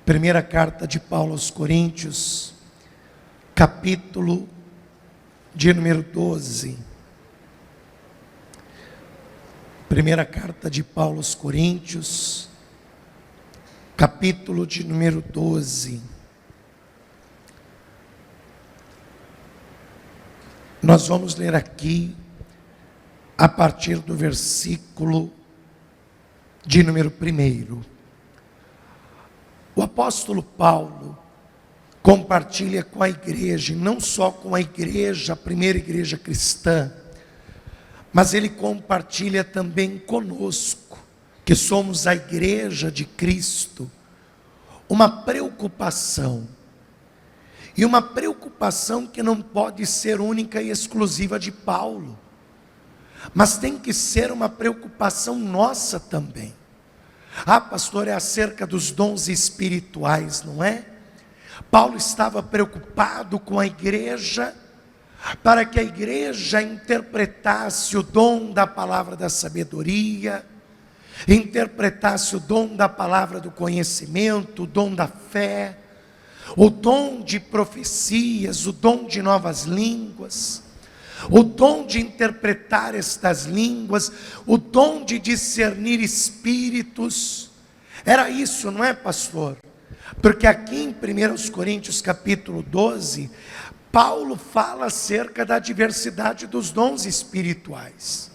Primeira carta de Paulo aos Coríntios, capítulo de número 12. Primeira carta de Paulo aos Coríntios, capítulo de número 12. Nós vamos ler aqui, a partir do versículo de número 1. O apóstolo Paulo compartilha com a igreja, e não só com a igreja, a primeira igreja cristã, mas ele compartilha também conosco, que somos a igreja de Cristo, uma preocupação. E uma preocupação que não pode ser única e exclusiva de Paulo, mas tem que ser uma preocupação nossa também. Ah, pastor, é acerca dos dons espirituais, não é? Paulo estava preocupado com a igreja, para que a igreja interpretasse o dom da palavra da sabedoria, interpretasse o dom da palavra do conhecimento, o dom da fé, o dom de profecias, o dom de novas línguas, o dom de interpretar estas línguas, o dom de discernir espíritos. Era isso, não é, pastor? Porque aqui em 1 Coríntios capítulo 12, Paulo fala acerca da diversidade dos dons espirituais.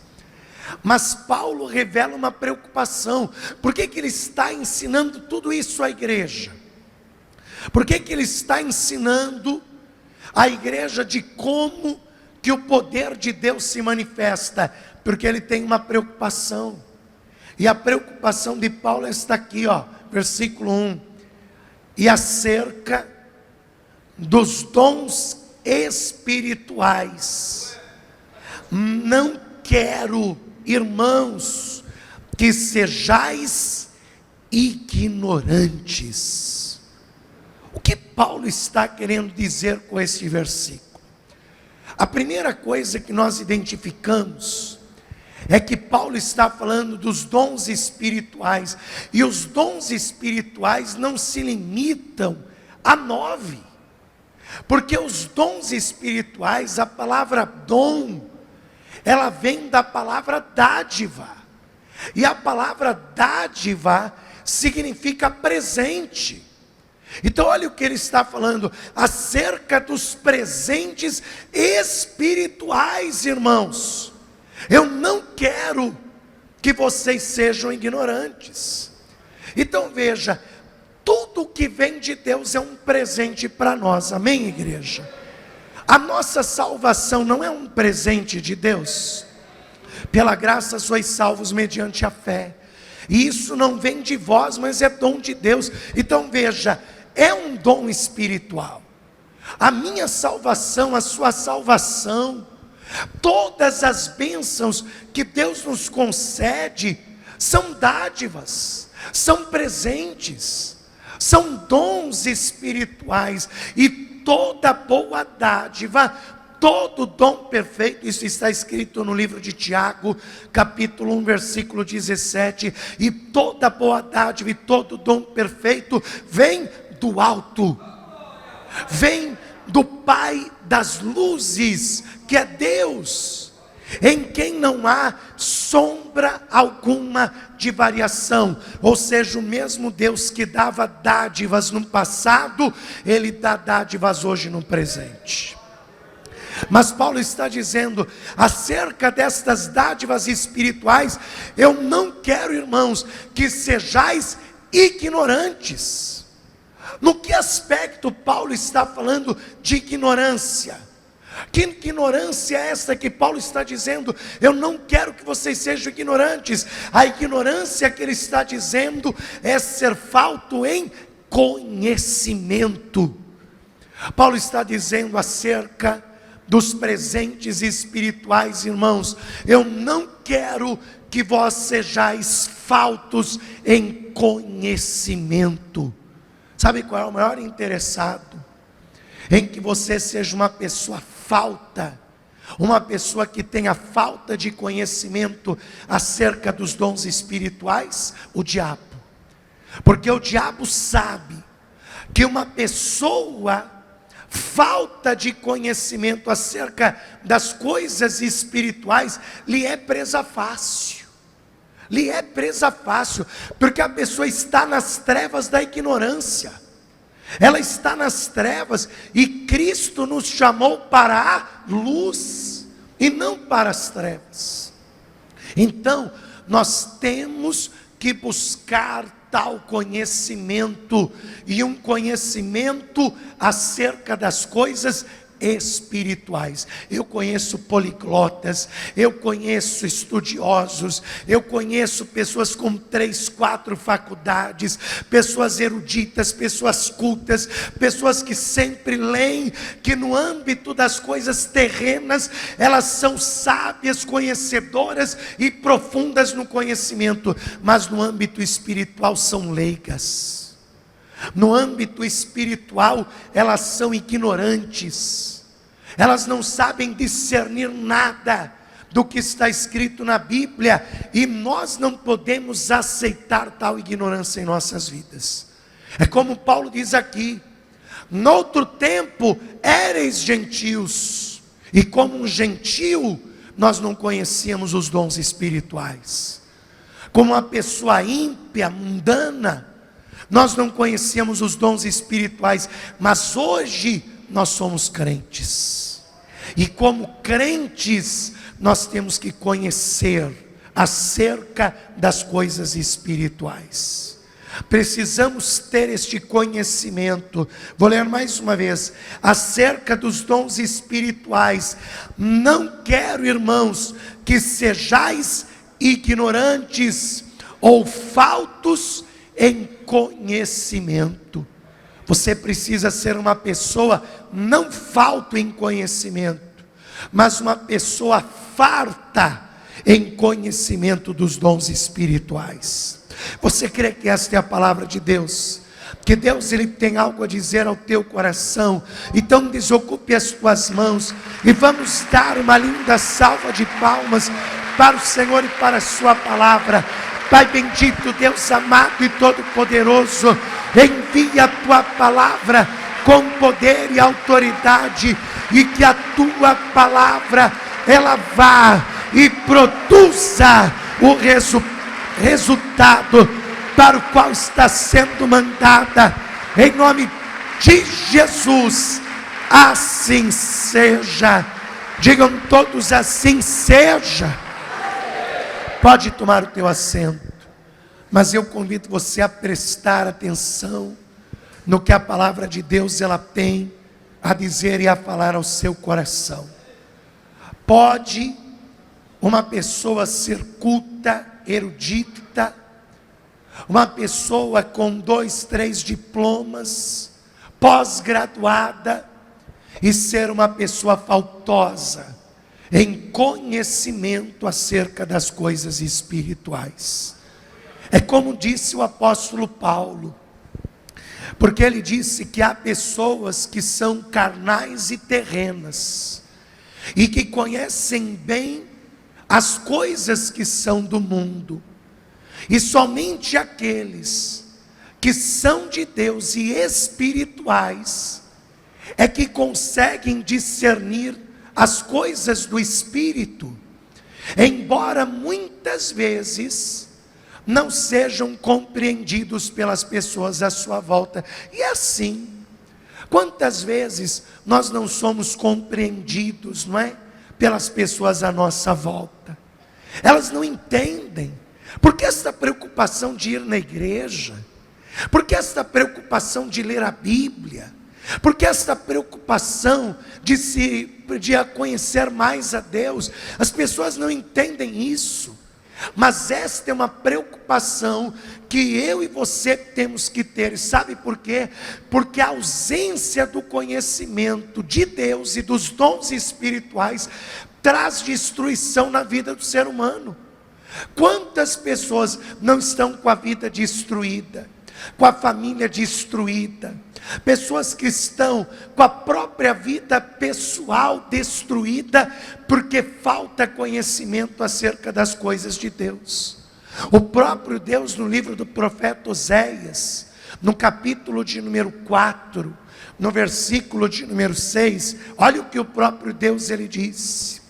Mas Paulo revela uma preocupação. Por que ele está ensinando tudo isso à igreja? Por que ele está ensinando à igreja de como que o poder de Deus se manifesta? Porque ele tem uma preocupação. E a preocupação de Paulo está aqui, versículo 1. E acerca dos dons espirituais. Não quero, irmãos, que sejais ignorantes. O que Paulo está querendo dizer com esse versículo? A primeira coisa que nós identificamos é que Paulo está falando dos dons espirituais, e os dons espirituais não se limitam a 9, porque os dons espirituais, a palavra dom, ela vem da palavra dádiva, e a palavra dádiva significa presente. Então olha o que ele está falando, acerca dos presentes espirituais, irmãos. Eu não quero que vocês sejam ignorantes. Então veja, tudo que vem de Deus é um presente para nós, amém, igreja? A nossa salvação não é um presente de Deus. Pela graça sois salvos mediante a fé. E isso não vem de vós, mas é dom de Deus. Então veja, é um dom espiritual. A minha salvação, a sua salvação, todas as bênçãos que Deus nos concede, são dádivas, são presentes, são dons espirituais. E toda boa dádiva, todo dom perfeito, isso está escrito no livro de Tiago, capítulo 1, versículo 17, e toda boa dádiva e todo dom perfeito vem do alto, vem do Pai das luzes, que é Deus, em quem não há sombra alguma de variação. Ou seja, o mesmo Deus que dava dádivas no passado, Ele dá dádivas hoje no presente. Mas Paulo está dizendo, acerca destas dádivas espirituais, eu não quero, irmãos, que sejais ignorantes. No que aspecto Paulo está falando de ignorância? Que ignorância é essa que Paulo está dizendo? Eu não quero que vocês sejam ignorantes. A ignorância que ele está dizendo é ser falto em conhecimento. Paulo está dizendo acerca dos presentes espirituais, irmãos, eu não quero que vós sejais faltos em conhecimento. Sabe qual é o maior interessado? Em que você seja uma pessoa falta, uma pessoa que tenha falta de conhecimento acerca dos dons espirituais? O diabo. Porque o diabo sabe que uma pessoa falta de conhecimento acerca das coisas espirituais lhe é presa fácil. Lhe é presa fácil, porque a pessoa está nas trevas da ignorância. Ela está nas trevas, e Cristo nos chamou para a luz e não para as trevas. Então, nós temos que buscar tal conhecimento, e um conhecimento acerca das coisas espirituais. Eu conheço poliglotas, eu conheço estudiosos, eu conheço pessoas com 3, 4 faculdades, pessoas eruditas, pessoas cultas, pessoas que sempre leem, que no âmbito das coisas terrenas, elas são sábias, conhecedoras e profundas no conhecimento, mas no âmbito espiritual são leigas. No âmbito espiritual, elas são ignorantes, elas não sabem discernir nada do que está escrito na Bíblia, e nós não podemos aceitar tal ignorância em nossas vidas. É como Paulo diz aqui: noutro tempo éreis gentios, e como um gentio, nós não conhecíamos os dons espirituais. Como uma pessoa ímpia, mundana, nós não conhecíamos os dons espirituais, mas hoje nós somos crentes. E como crentes, nós temos que conhecer acerca das coisas espirituais. Precisamos ter este conhecimento. Vou ler mais uma vez. Acerca dos dons espirituais. Não quero, irmãos, que sejais ignorantes ou faltos em conhecimento. Você precisa ser uma pessoa não falto em conhecimento, mas uma pessoa farta em conhecimento dos dons espirituais. Você crê que esta é a palavra de Deus? Que Deus, Ele tem algo a dizer ao teu coração? Então desocupe as tuas mãos e vamos dar uma linda salva de palmas para o Senhor e para a sua palavra. Pai bendito, Deus amado e todo-poderoso, envia a tua palavra com poder e autoridade, e que a tua palavra, ela vá e produza o resultado para o qual está sendo mandada, em nome de Jesus. Assim seja. Digam todos: assim seja. Pode tomar o teu assento, mas eu convido você a prestar atenção no que a palavra de Deus ela tem a dizer e a falar ao seu coração. Pode uma pessoa ser culta, erudita, uma pessoa com 2, 3 diplomas, pós-graduada, e ser uma pessoa faltosa em conhecimento acerca das coisas espirituais. É como disse o apóstolo Paulo, porque ele disse que há pessoas que são carnais e terrenas, e que conhecem bem as coisas que são do mundo, e somente aqueles que são de Deus e espirituais é que conseguem discernir as coisas do Espírito, embora muitas vezes não sejam compreendidos pelas pessoas à sua volta. E é assim, quantas vezes nós não somos compreendidos, não é? Pelas pessoas à nossa volta. Elas não entendem. Por que essa preocupação de ir na igreja? Por que essa preocupação de ler a Bíblia? Por que essa preocupação de conhecer mais a Deus? As pessoas não entendem isso, mas esta é uma preocupação que eu e você temos que ter. E sabe por quê? Porque a ausência do conhecimento de Deus e dos dons espirituais traz destruição na vida do ser humano. Quantas pessoas não estão com a vida destruída, com a família destruída, pessoas que estão com a própria vida pessoal destruída, porque falta conhecimento acerca das coisas de Deus. O próprio Deus, no livro do profeta Oséias, no capítulo de número 4, no versículo de número 6, olha o que o próprio Deus ele disse.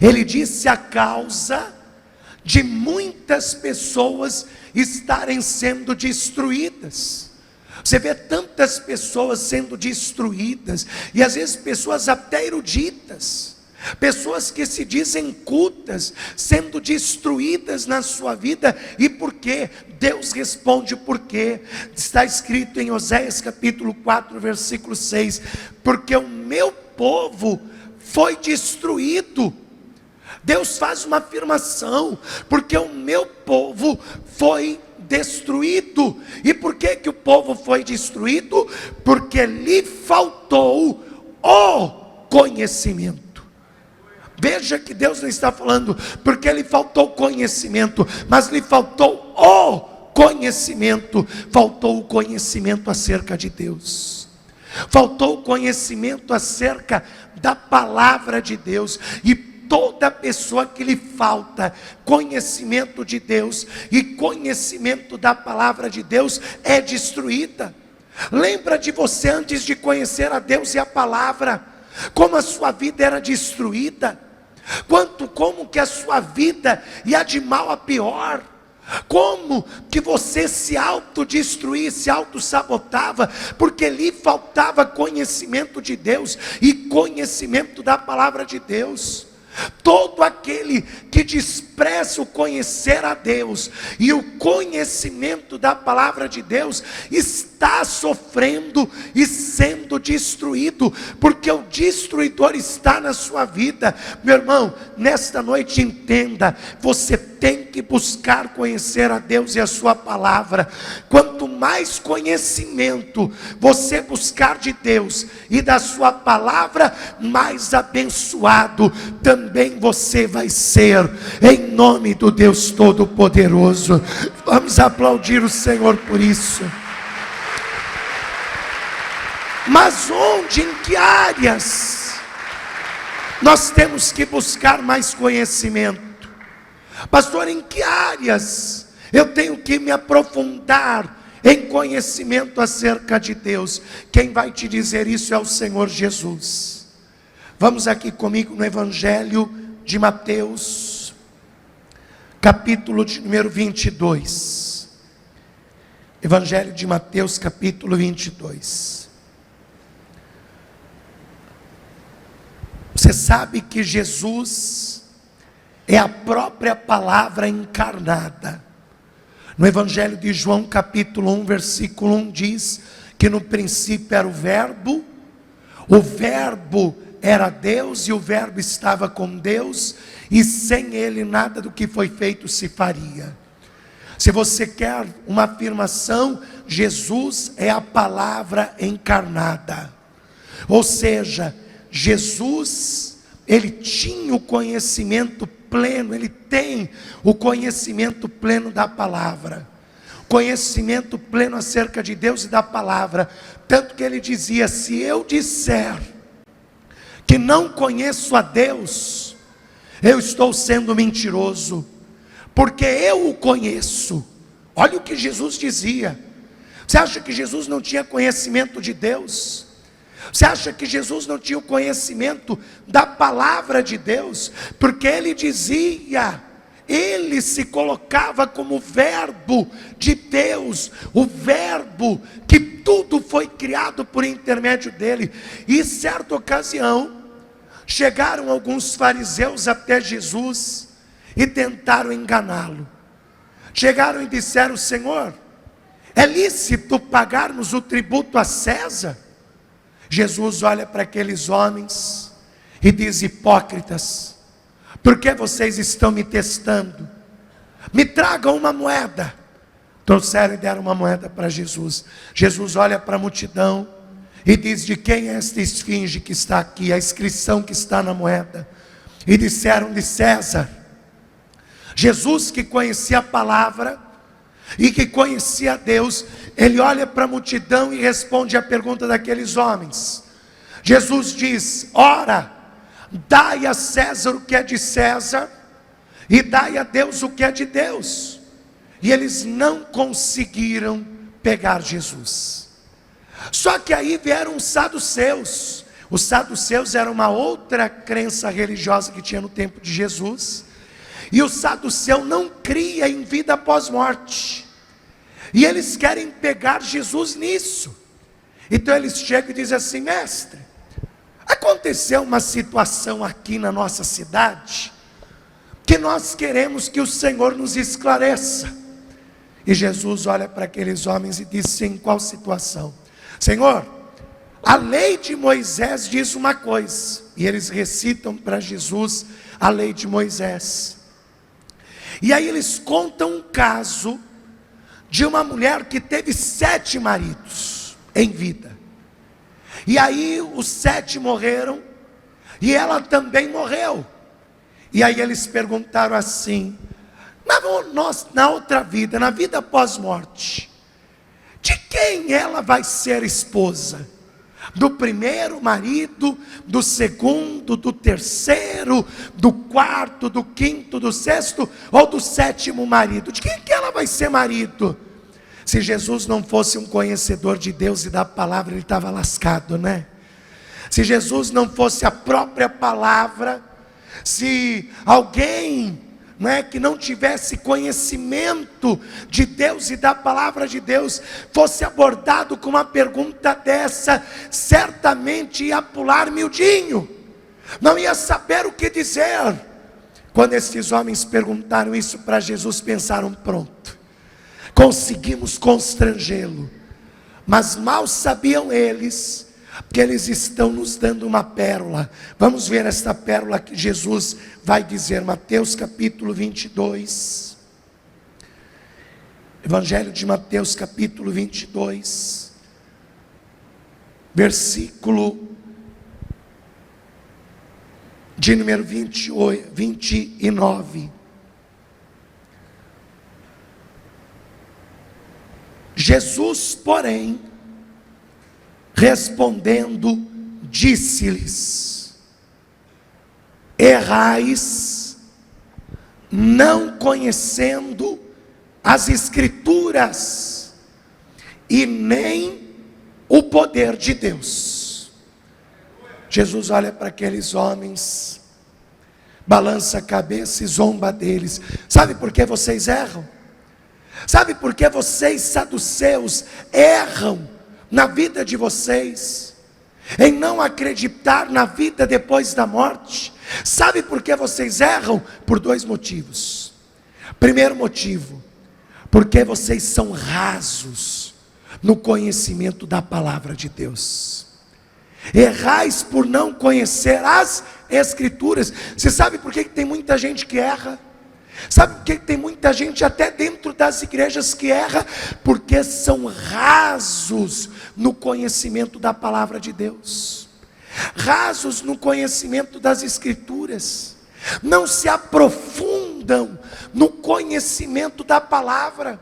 Ele disse: a causa de muitas pessoas estarem sendo destruídas. Você vê tantas pessoas sendo destruídas, e às vezes pessoas até eruditas, pessoas que se dizem cultas, sendo destruídas na sua vida. E por quê? Deus responde por quê. Está escrito em Oséias capítulo 4, versículo 6, porque o meu povo foi destruído. Deus faz uma afirmação, porque o meu povo foi destruído. E por que que o povo foi destruído? Porque lhe faltou o conhecimento. Veja que Deus não está falando porque lhe faltou conhecimento, mas lhe faltou o conhecimento. Faltou o conhecimento acerca de Deus, faltou o conhecimento acerca da palavra de Deus. E toda pessoa que lhe falta conhecimento de Deus e conhecimento da palavra de Deus é destruída. Lembra de você antes de conhecer a Deus e a palavra, como a sua vida era destruída, como que a sua vida ia de mal a pior, como que você se autodestruía, se autossabotava, porque lhe faltava conhecimento de Deus e conhecimento da palavra de Deus. Todo aquele que despreza o conhecer a Deus e o conhecimento da palavra de Deus está sofrendo e sendo destruído, porque o destruidor está na sua vida. Meu irmão, nesta noite entenda, você tem que buscar conhecer a Deus e a sua palavra. Quanto mais conhecimento você buscar de Deus e da sua palavra, mais abençoado também você vai ser, em nome do Deus Todo-Poderoso. Vamos aplaudir o Senhor por isso. Mas onde, em que áreas nós temos que buscar mais conhecimento? Pastor, em que áreas eu tenho que me aprofundar em conhecimento acerca de Deus? Quem vai te dizer isso é o Senhor Jesus. Vamos aqui comigo no Evangelho de Mateus, capítulo de número 22. Evangelho de Mateus, capítulo 22. Você sabe que Jesus é a própria palavra encarnada. No Evangelho de João, capítulo 1, versículo 1, diz que no princípio era o Verbo era Deus, e o Verbo estava com Deus, e sem Ele nada do que foi feito se faria. Se você quer uma afirmação, Jesus é a palavra encarnada. Ou seja, Jesus, ele tinha o conhecimento pleno, ele tem o conhecimento pleno da palavra, conhecimento pleno acerca de Deus e da palavra, tanto que ele dizia: se eu disser que não conheço a Deus, eu estou sendo mentiroso, porque eu o conheço. Olha o que Jesus dizia. Você acha que Jesus não tinha conhecimento de Deus? Você acha que Jesus não tinha o conhecimento da palavra de Deus? Porque ele dizia, ele se colocava como Verbo de Deus, o Verbo que tudo foi criado por intermédio dele. E certa ocasião, chegaram alguns fariseus até Jesus e tentaram enganá-lo. Chegaram e disseram: Senhor, é lícito pagarmos o tributo a César? Jesus olha para aqueles homens e diz: hipócritas, por que vocês estão me testando? Me tragam uma moeda. Trouxeram e deram uma moeda para Jesus. Jesus olha para a multidão e diz: de quem é esta esfinge que está aqui? A inscrição que está na moeda. E disseram: de César. Jesus, que conhecia a palavra e que conhecia Deus, ele olha para a multidão e responde a pergunta daqueles homens. Jesus diz: ora, dai a César o que é de César, e dai a Deus o que é de Deus. E eles não conseguiram pegar Jesus. Só que aí vieram os saduceus. Os saduceus eram uma outra crença religiosa que tinha no tempo de Jesus. E o saduceu não cria em vida após morte. E eles querem pegar Jesus nisso. Então eles chegam e dizem assim: mestre, aconteceu uma situação aqui na nossa cidade que nós queremos que o Senhor nos esclareça. E Jesus olha para aqueles homens e diz: em qual situação? Senhor, a lei de Moisés diz uma coisa. E eles recitam para Jesus a lei de Moisés. E aí eles contam um caso de uma mulher que teve 7 maridos em vida. E aí os 7 morreram, e ela também morreu. E aí eles perguntaram assim: na outra vida, na vida pós-morte, de quem ela vai ser esposa? Do primeiro marido, do segundo, do terceiro, do quarto, do quinto, do sexto, ou do 7º marido? De quem que ela vai ser marido? Se Jesus não fosse um conhecedor de Deus e da palavra, ele estava lascado, né? Se Jesus não fosse a própria palavra, se alguém, que não tivesse conhecimento de Deus e da palavra de Deus, fosse abordado com uma pergunta dessa, certamente ia pular miudinho, não ia saber o que dizer. Quando esses homens perguntaram isso para Jesus, pensaram: pronto, conseguimos constrangê-lo. Mas mal sabiam eles que eles estão nos dando uma pérola. Vamos ver esta pérola que Jesus vai dizer. Mateus capítulo 22. Evangelho de Mateus capítulo 22. Versículo de número 29. Jesus, porém, respondendo, disse-lhes: errais, não conhecendo as Escrituras e nem o poder de Deus. Jesus olha para aqueles homens, balança a cabeça e zomba deles. Sabe por que vocês erram? Sabe por que vocês, saduceus, erram na vida de vocês, em não acreditar na vida depois da morte? Sabe por que vocês erram? Por 2 motivos. Primeiro motivo, porque vocês são rasos no conhecimento da palavra de Deus. Errais por não conhecer as Escrituras. Você sabe por que tem muita gente que erra? Sabe por que tem muita gente até dentro das igrejas que erra? Porque são rasos no conhecimento da palavra de Deus, rasos no conhecimento das Escrituras, não se aprofundam no conhecimento da palavra,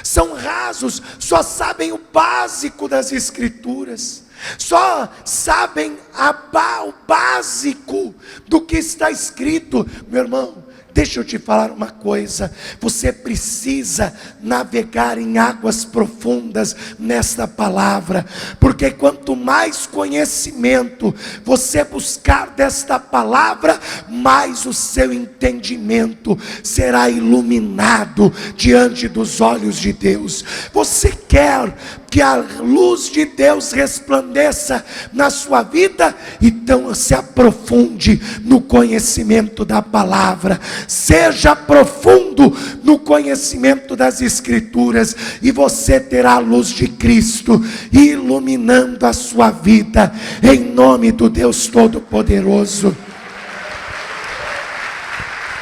são rasos, só sabem o básico das Escrituras, só sabem o básico do que está escrito. Meu irmão, deixa eu te falar uma coisa: você precisa navegar em águas profundas nesta palavra, porque quanto mais conhecimento você buscar desta palavra, mais o seu entendimento será iluminado diante dos olhos de Deus. Você quer que a luz de Deus resplandeça na sua vida? Então se aprofunde no conhecimento da palavra, seja profundo no conhecimento das Escrituras, e você terá a luz de Cristo iluminando a sua vida, em nome do Deus Todo-Poderoso.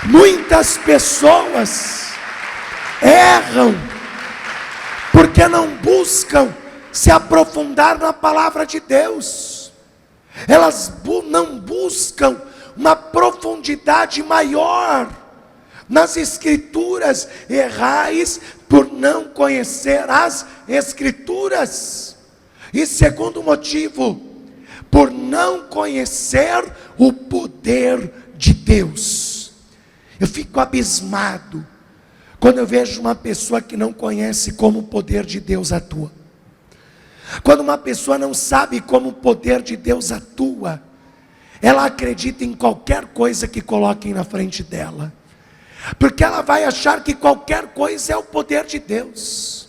Muitas pessoas erram porque não buscam se aprofundar na palavra de Deus. Elas não buscam uma profundidade maior nas Escrituras. Errais por não conhecer as Escrituras. E segundo motivo, por não conhecer o poder de Deus. Eu fico abismado quando eu vejo uma pessoa que não conhece como o poder de Deus atua. Quando uma pessoa não sabe como o poder de Deus atua, ela acredita em qualquer coisa que coloquem na frente dela, porque ela vai achar que qualquer coisa é o poder de Deus.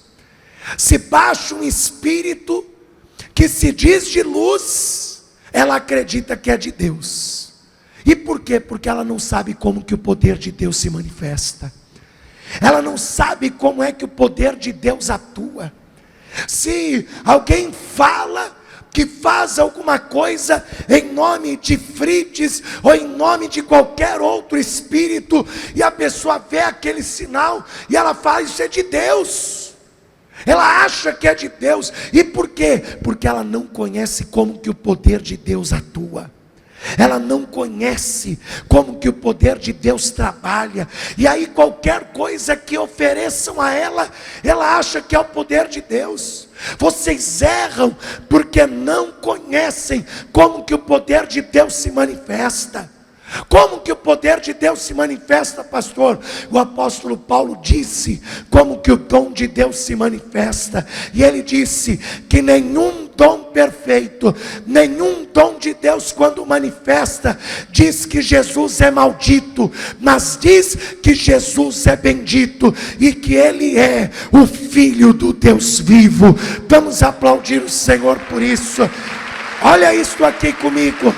Se baixa um espírito que se diz de luz, ela acredita que é de Deus. E por quê? Porque ela não sabe como que o poder de Deus se manifesta. Ela não sabe como é que o poder de Deus atua. Se alguém fala que faz alguma coisa em nome de Frites, ou em nome de qualquer outro espírito, e a pessoa vê aquele sinal, e ela fala, isso é de Deus. Ela acha que é de Deus. E por quê? Porque ela não conhece como que o poder de Deus atua. Ela não conhece como que o poder de Deus trabalha. E aí qualquer coisa que ofereçam a ela, ela acha que é o poder de Deus. Vocês erram porque não conhecem como que o poder de Deus se manifesta. Como que o poder de Deus se manifesta, pastor? O apóstolo Paulo disse como que o dom de Deus se manifesta. E ele disse que nenhum dom perfeito, nenhum dom de Deus quando manifesta, diz que Jesus é maldito, mas diz que Jesus é bendito e que Ele é o Filho do Deus vivo. Vamos aplaudir o Senhor por isso. Olha isto aqui comigo.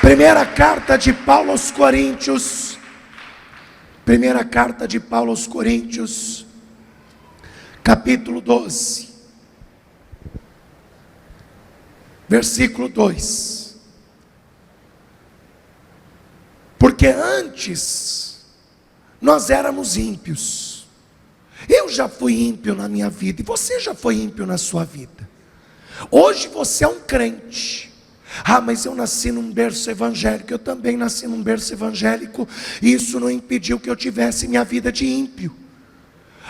Primeira carta de Paulo aos Coríntios, primeira carta de Paulo aos Coríntios, capítulo 12, versículo 2. Porque antes nós éramos ímpios. Eu já fui ímpio na minha vida, e você já foi ímpio na sua vida. Hoje você é um crente. Ah, mas eu nasci num berço evangélico. Eu também nasci num berço evangélico, e isso não impediu que eu tivesse minha vida de ímpio.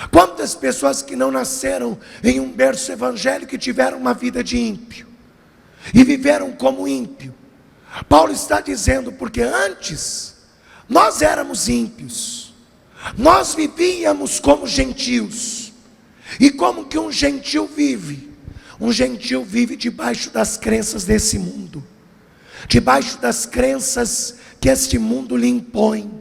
Quantas pessoas que não nasceram em um berço evangélico e tiveram uma vida de ímpio, e viveram como ímpio? Paulo está dizendo, porque antes nós éramos ímpios, nós vivíamos como gentios. E como que um gentil vive? Um gentil vive debaixo das crenças desse mundo, debaixo das crenças que este mundo lhe impõe.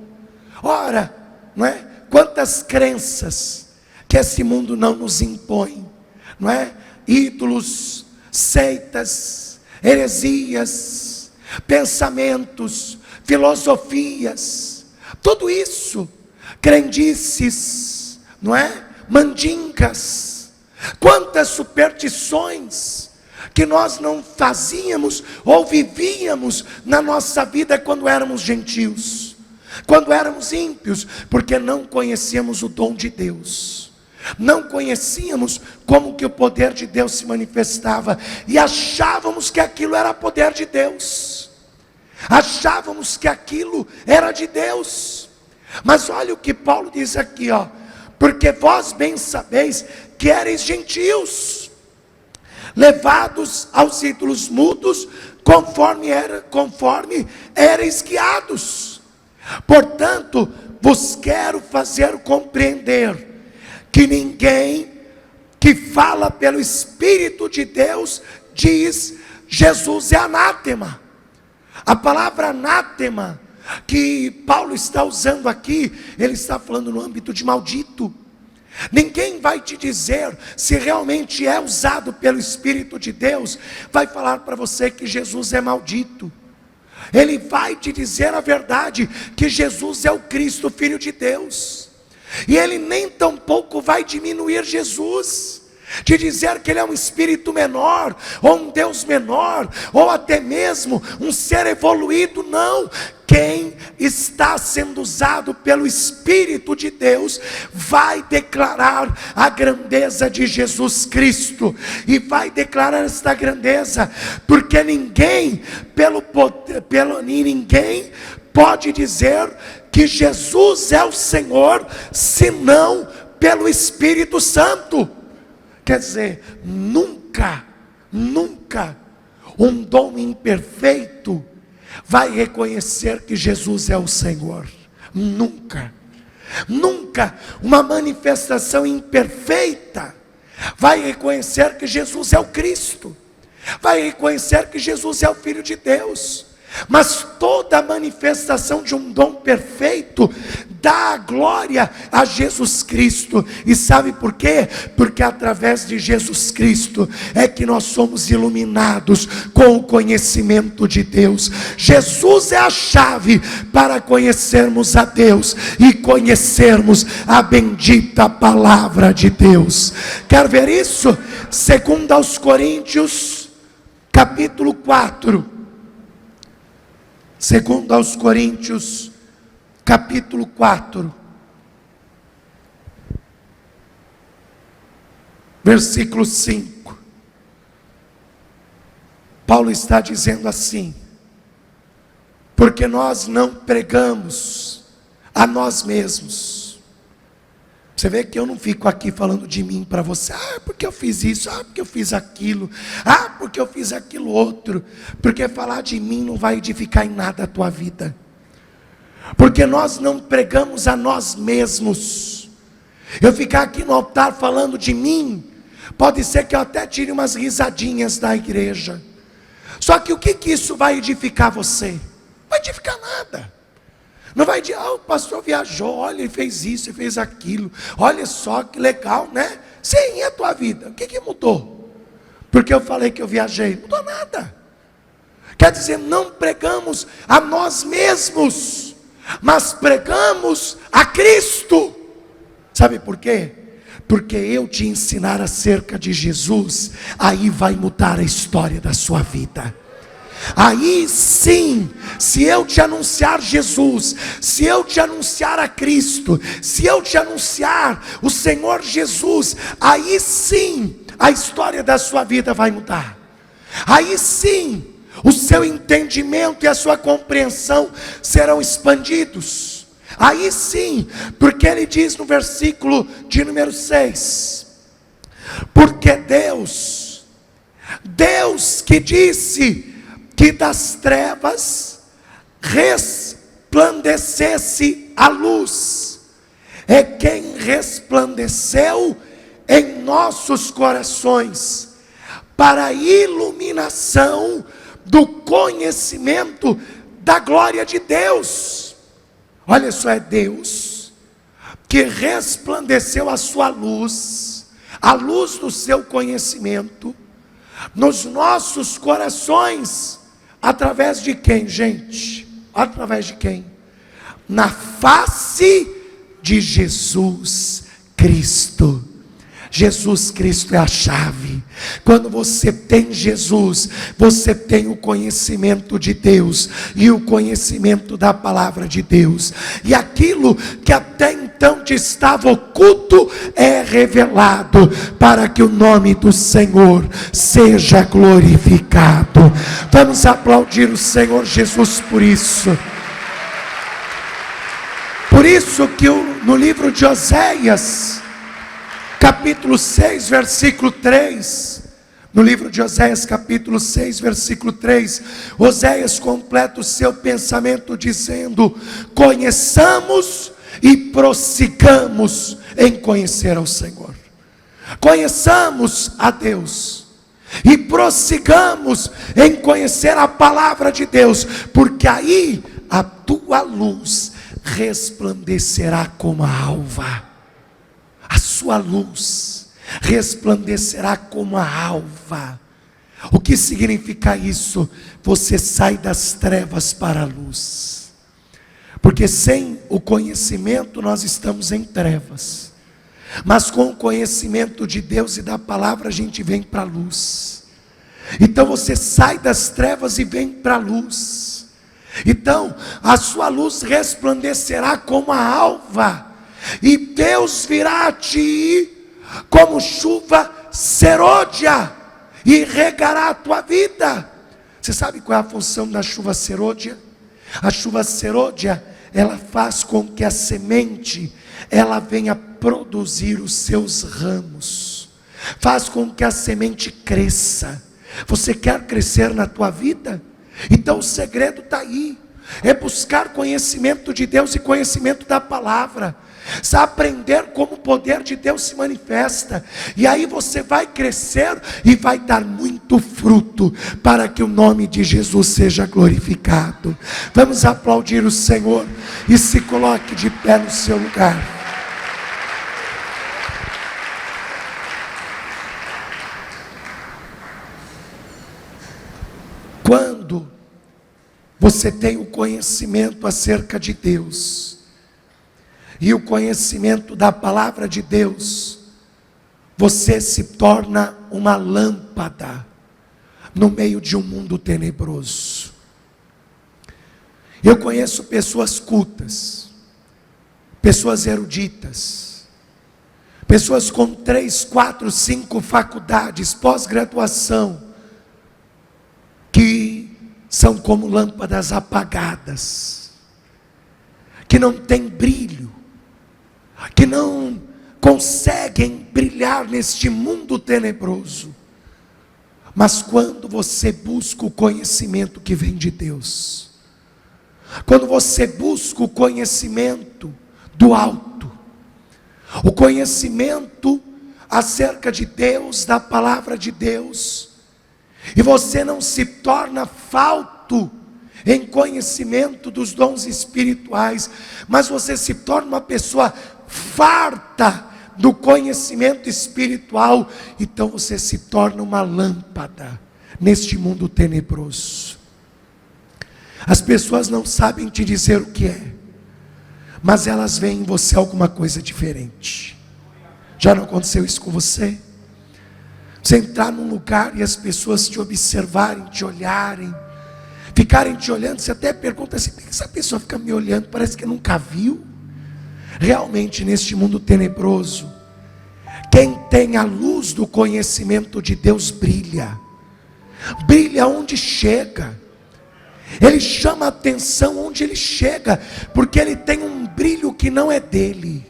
Ora, não é? Quantas crenças que esse mundo não nos impõe, não é? Ídolos, seitas, heresias, pensamentos, filosofias, tudo isso, crendices, não é? Mandingas. Quantas superstições que nós não fazíamos ou vivíamos na nossa vida quando éramos gentios, quando éramos ímpios, porque não conhecíamos o dom de Deus, não conhecíamos como que o poder de Deus se manifestava, e achávamos que aquilo era poder de Deus, achávamos que aquilo era de Deus. Mas olha o que Paulo diz aqui, ó: porque vós bem sabeis que eres gentios, levados aos ídolos mudos, conforme eres guiados. Portanto, vos quero fazer compreender que ninguém que fala pelo Espírito de Deus diz Jesus é anátema. A palavra anátema que Paulo está usando aqui, ele está falando no âmbito de maldito. Ninguém vai te dizer se realmente é usado pelo Espírito de Deus, vai falar para você que Jesus é maldito. Ele vai te dizer a verdade, que Jesus é o Cristo, Filho de Deus. E ele nem tampouco vai diminuir Jesus, de dizer que ele é um espírito menor, ou um Deus menor, ou até mesmo um ser evoluído. Não. Quem está sendo usado pelo Espírito de Deus vai declarar a grandeza de Jesus Cristo, e vai declarar esta grandeza, porque ninguém ninguém pode dizer que Jesus é o Senhor, senão pelo Espírito Santo. Quer dizer, nunca um dom imperfeito vai reconhecer que Jesus é o Senhor. Nunca. Nunca uma manifestação imperfeita vai reconhecer que Jesus é o Cristo, vai reconhecer que Jesus é o Filho de Deus. Mas toda manifestação de um dom perfeito dá a glória a Jesus Cristo. E sabe por quê? Porque através de Jesus Cristo é que nós somos iluminados com o conhecimento de Deus. Jesus é a chave para conhecermos a Deus e conhecermos a bendita palavra de Deus. Quer ver isso? 2 Coríntios capítulo 4. 2 Coríntios, capítulo 4, versículo 5. Paulo está dizendo assim: porque nós não pregamos a nós mesmos. Você vê que eu não fico aqui falando de mim para você. Porque eu fiz isso, porque eu fiz aquilo, porque eu fiz aquilo outro. Porque falar de mim não vai edificar em nada a tua vida. Porque nós não pregamos a nós mesmos. Eu ficar aqui no altar falando de mim, pode ser que eu até tire umas risadinhas da igreja. Só que o que isso vai edificar você? Não vai edificar nada. Não vai dizer, o pastor viajou, olha, ele fez isso, ele fez aquilo, olha só que legal, né? Sim, e a tua vida? O que mudou? Porque eu falei que eu viajei, não mudou nada. Quer dizer, não pregamos a nós mesmos, mas pregamos a Cristo. Sabe por quê? Porque eu te ensinar acerca de Jesus, aí vai mudar a história da sua vida. Aí sim, se eu te anunciar Jesus, se eu te anunciar a Cristo, se eu te anunciar o Senhor Jesus, aí sim a história da sua vida vai mudar. Aí sim o seu entendimento e a sua compreensão serão expandidos. Aí sim, porque ele diz no versículo de número 6: porque Deus que disse que das trevas resplandecesse a luz, é quem resplandeceu em nossos corações, para a iluminação do conhecimento da glória de Deus. Olha só, é Deus que resplandeceu a sua luz, a luz do seu conhecimento, nos nossos corações. Através de quem, gente? Através de quem? Na face de Jesus Cristo. Jesus Cristo é a chave. Quando você tem Jesus, você tem o conhecimento de Deus e o conhecimento da palavra de Deus. E aquilo que até então te estava oculto é revelado, para que o nome do Senhor seja glorificado. Vamos aplaudir o Senhor Jesus por isso. Por isso que no livro de Oséias, capítulo 6, versículo 3, no livro de Oséias, capítulo 6, versículo 3, Oséias completa o seu pensamento dizendo: conheçamos e prossigamos em conhecer ao Senhor. Conheçamos a Deus e prossigamos em conhecer a palavra de Deus, porque aí a tua luz resplandecerá como a alva. A sua luz resplandecerá como a alva. O que significa isso? Você sai das trevas para a luz. Porque sem o conhecimento nós estamos em trevas. Mas com o conhecimento de Deus e da palavra a gente vem para a luz. Então você sai das trevas e vem para a luz. Então a sua luz resplandecerá como a alva. E Deus virá a ti como chuva serôdia e regará a tua vida. Você sabe qual é a função da chuva serôdia? A chuva serôdia, ela faz com que a semente, ela venha produzir os seus ramos, faz com que a semente cresça. Você quer crescer na tua vida? Então o segredo está aí. é buscar conhecimento de Deus e conhecimento da palavra, aprender como o poder de Deus se manifesta, e aí você vai crescer e vai dar muito fruto, para que o nome de Jesus seja glorificado. Vamos aplaudir o Senhor, e se coloque de pé no seu lugar. Quando você tem o conhecimento acerca de Deus, e o conhecimento da palavra de Deus, você se torna uma lâmpada no meio de um mundo tenebroso. Eu conheço pessoas cultas, pessoas eruditas, pessoas com 3, 4, 5 faculdades, pós-graduação, que são como lâmpadas apagadas, que não têm brilho, que não conseguem brilhar neste mundo tenebroso. Mas quando você busca o conhecimento que vem de Deus, quando você busca o conhecimento do alto, o conhecimento acerca de Deus, da palavra de Deus, e você não se torna falto em conhecimento dos dons espirituais, mas você se torna uma pessoa farta do conhecimento espiritual, então você se torna uma lâmpada neste mundo tenebroso. As pessoas não sabem te dizer o que é, mas elas veem em você alguma coisa diferente. Já não aconteceu isso com você? Você entrar num lugar e as pessoas te observarem, te olharem, ficarem te olhando, você até pergunta assim: por que essa pessoa fica me olhando, parece que nunca viu? Realmente, neste mundo tenebroso, quem tem a luz do conhecimento de Deus brilha onde chega, ele chama a atenção onde ele chega, porque ele tem um brilho que não é dele,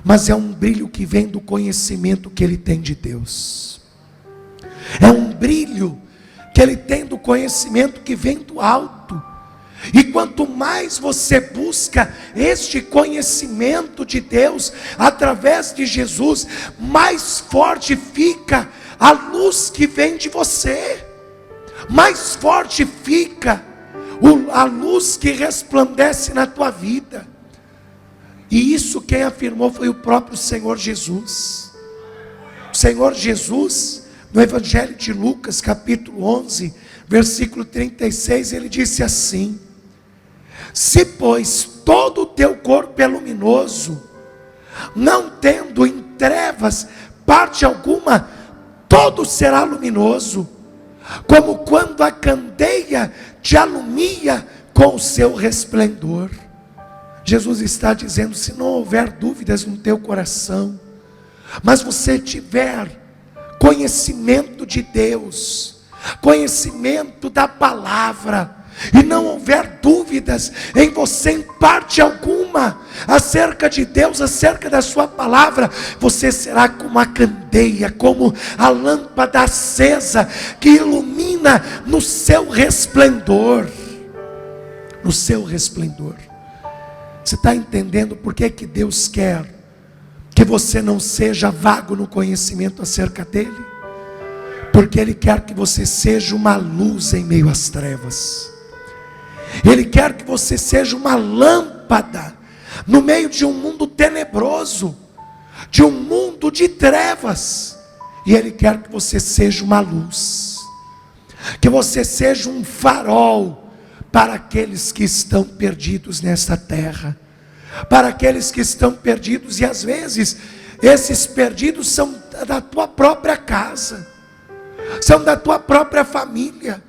mas é um brilho que vem do conhecimento que ele tem de Deus, é um brilho que ele tem do conhecimento que vem do alto. E quanto mais você busca este conhecimento de Deus através de Jesus, mais forte fica a luz que vem de você, mais forte fica a luz que resplandece na tua vida. E isso quem afirmou foi o próprio Senhor Jesus. O Senhor Jesus, no Evangelho de Lucas, capítulo 11, versículo 36, ele disse assim: se pois todo o teu corpo é luminoso, não tendo em trevas parte alguma, todo será luminoso, como quando a candeia te alumia com o seu resplendor. Jesus está dizendo: se não houver dúvidas no teu coração, mas você tiver conhecimento de Deus, conhecimento da palavra, e não houver dúvidas em você em parte alguma acerca de Deus, acerca da sua palavra, você será como a candeia, como a lâmpada acesa que ilumina no seu resplendor. No seu resplendor. Você está entendendo por que Deus quer que você não seja vago no conhecimento acerca dele? Porque Ele quer que você seja uma luz em meio às trevas. Ele quer que você seja uma lâmpada no meio de um mundo tenebroso, de um mundo de trevas. E Ele quer que você seja uma luz, que você seja um farol para aqueles que estão perdidos nesta terra, para aqueles que estão perdidos, e às vezes esses perdidos são da tua própria casa, são da tua própria família.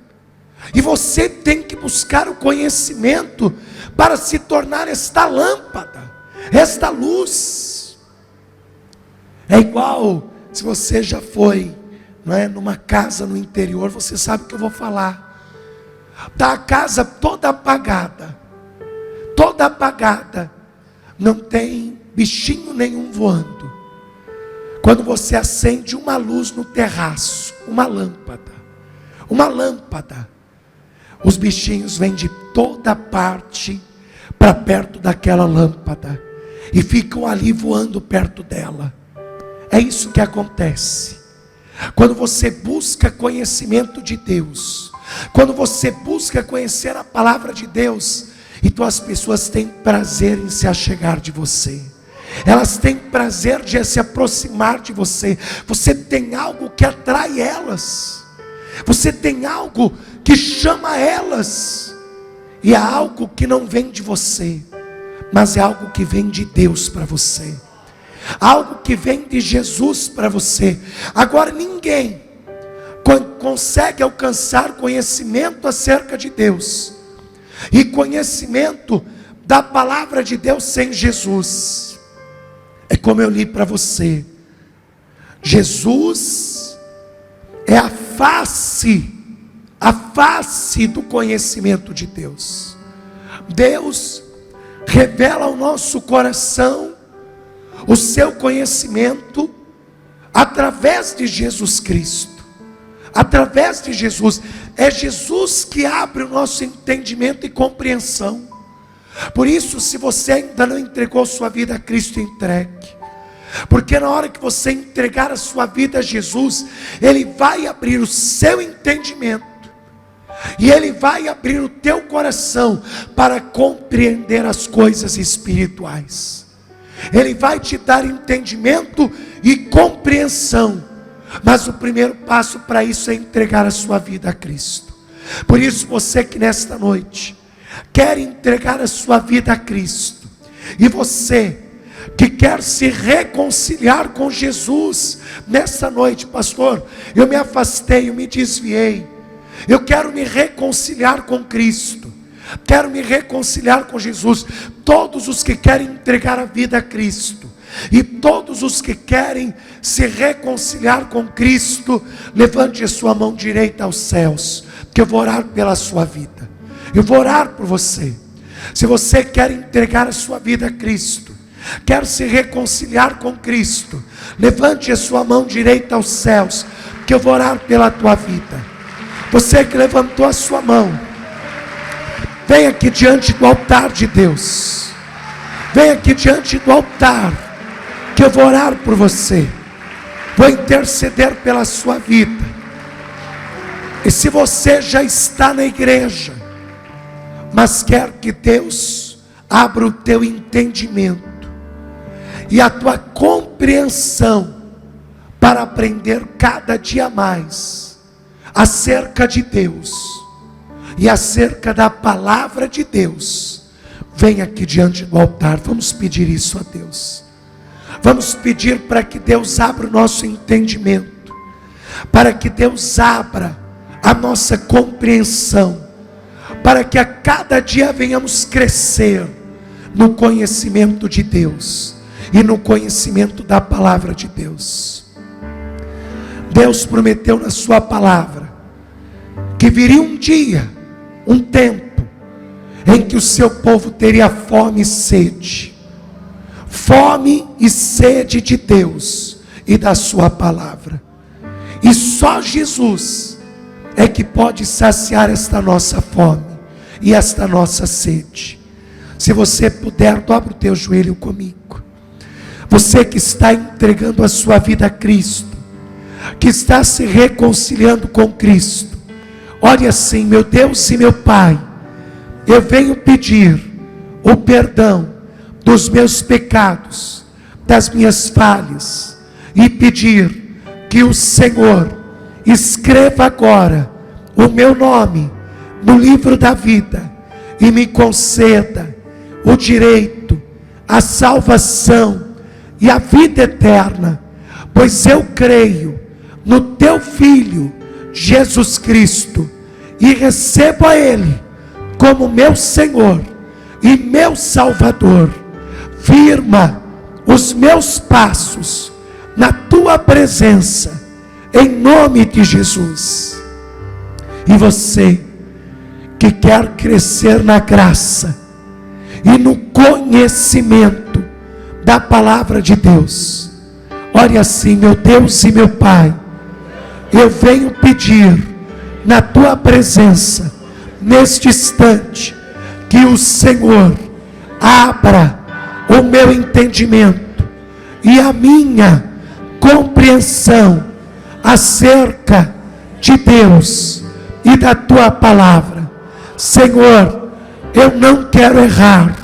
E você tem que buscar o conhecimento para se tornar esta lâmpada, esta luz. É igual se você já foi, não é, numa casa no interior, você sabe o que eu vou falar. Está a casa toda apagada, não tem bichinho nenhum voando. Quando você acende uma luz no terraço, uma lâmpada, os bichinhos vêm de toda parte para perto daquela lâmpada e ficam ali voando perto dela. É isso que acontece quando você busca conhecimento de Deus, quando você busca conhecer a palavra de Deus. Então as pessoas têm prazer em se achegar de você, elas têm prazer de se aproximar de você. Você tem algo que atrai elas, você tem algo que chama elas, e é algo que não vem de você, mas é algo que vem de Deus para você, algo que vem de Jesus para você. Agora ninguém consegue alcançar conhecimento acerca de Deus e conhecimento da palavra de Deus sem Jesus. É como eu li para você, Jesus é a face do conhecimento de Deus. Deus revela ao nosso coração o seu conhecimento através de Jesus Cristo, através de Jesus. É Jesus que abre o nosso entendimento e compreensão. Por isso, se você ainda não entregou sua vida a Cristo, entregue, porque na hora que você entregar a sua vida a Jesus, Ele vai abrir o seu entendimento, e Ele vai abrir o teu coração para compreender as coisas espirituais. Ele vai te dar entendimento e compreensão, mas o primeiro passo para isso é entregar a sua vida a Cristo. Por isso, você que nesta noite quer entregar a sua vida a Cristo, e você que quer se reconciliar com Jesus nessa noite: pastor, eu me afastei, eu me desviei, eu quero me reconciliar com Cristo, quero me reconciliar com Jesus. Todos os que querem entregar a vida a Cristo, e todos os que querem se reconciliar com Cristo, levante a sua mão direita aos céus, que eu vou orar pela sua vida. Eu vou orar por você. Se você quer entregar a sua vida a Cristo, quer se reconciliar com Cristo, levante a sua mão direita aos céus, que eu vou orar pela tua vida. Você que levantou a sua mão, vem aqui diante do altar de Deus, vem aqui diante do altar, que eu vou orar por você, vou interceder pela sua vida. E se você já está na igreja, mas quer que Deus abra o teu entendimento e a tua compreensão para aprender cada dia mais acerca de Deus e acerca da palavra de Deus, vem aqui diante do altar. Vamos pedir isso a Deus. Vamos pedir para que Deus abra o nosso entendimento, para que Deus abra a nossa compreensão, para que a cada dia venhamos crescer no conhecimento de Deus e no conhecimento da palavra de Deus. Deus prometeu na sua palavra que viria um dia, um tempo, em que o seu povo teria fome e sede de Deus e da sua palavra. E só Jesus é que pode saciar esta nossa fome e esta nossa sede. Se você puder, dobre o teu joelho comigo. Você que está entregando a sua vida a Cristo, que está se reconciliando com Cristo, ore assim: meu Deus e meu Pai, eu venho pedir o perdão dos meus pecados, das minhas falhas, e pedir que o Senhor escreva agora o meu nome no livro da vida e me conceda o direito, a salvação e a vida eterna, pois eu creio no teu Filho Jesus Cristo e recebo a Ele como meu Senhor e meu Salvador. Firma os meus passos na tua presença, em nome de Jesus. E você que quer crescer na graça e no conhecimento da palavra de Deus, ore assim: meu Deus e meu Pai, eu venho pedir na tua presença neste instante, que o Senhor abra o meu entendimento e a minha compreensão acerca de Deus e da tua palavra. Senhor, eu não quero errar,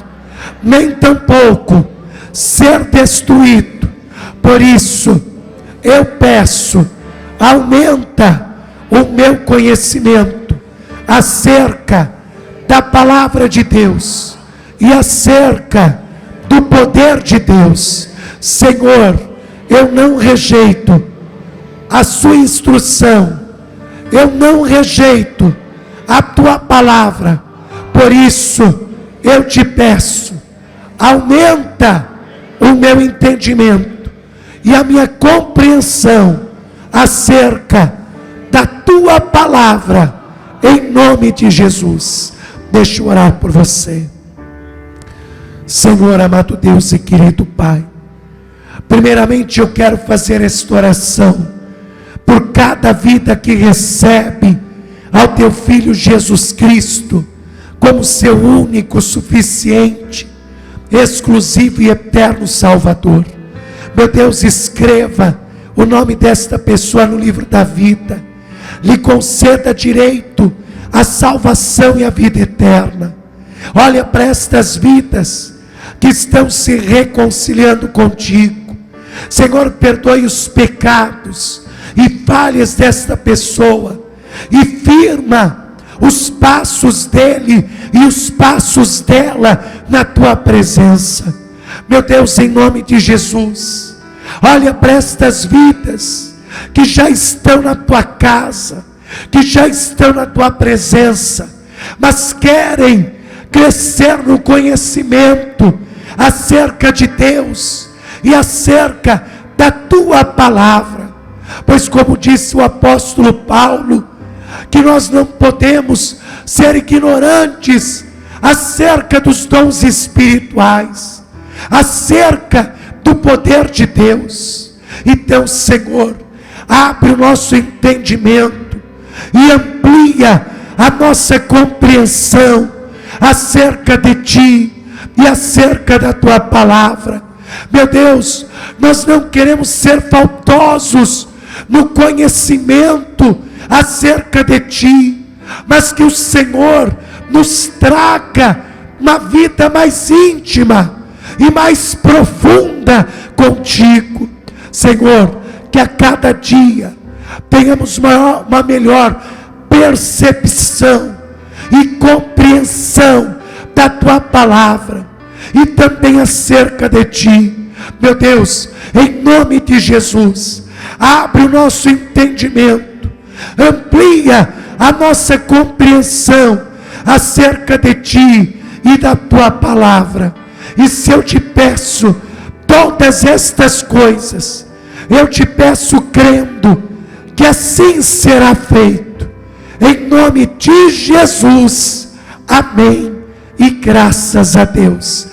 nem tampouco ser destruído. Por isso, eu peço, aumenta o meu conhecimento acerca da palavra de Deus e acerca do poder de Deus. Senhor, eu não rejeito a sua instrução, eu não rejeito a tua palavra. Por isso eu te peço, aumenta o meu entendimento e a minha compreensão acerca da tua palavra, em nome de Jesus. Deixa eu orar por você. Senhor, amado Deus e querido Pai, primeiramente eu quero fazer esta oração por cada vida que recebe ao teu Filho Jesus Cristo como seu único, suficiente, exclusivo e eterno Salvador. Meu Deus, escreva o nome desta pessoa no livro da vida, lhe conceda direito à salvação e à vida eterna. Olha para estas vidas que estão se reconciliando contigo. Senhor, perdoe os pecados e falhas desta pessoa e firma os passos dele e os passos dela na tua presença. Meu Deus, em nome de Jesus, olha para estas vidas que já estão na tua casa, que já estão na tua presença, mas querem crescer no conhecimento acerca de Deus e acerca da tua palavra. Pois como disse o apóstolo Paulo, que nós não podemos ser ignorantes acerca dos dons espirituais, acerca do poder de Deus. Então, Senhor, abre o nosso entendimento e amplia a nossa compreensão acerca de Ti e acerca da Tua palavra. Meu Deus, nós não queremos ser faltosos no conhecimento acerca de Ti, mas que o Senhor nos traga uma vida mais íntima e mais profunda contigo. Senhor, que a cada dia tenhamos uma melhor percepção e compreensão da Tua palavra e também acerca de Ti. Meu Deus, em nome de Jesus, abre o nosso entendimento, amplia a nossa compreensão acerca de Ti e da Tua palavra. E se eu te peço todas estas coisas, eu te peço crendo que assim será feito, em nome de Jesus. Amém e graças a Deus.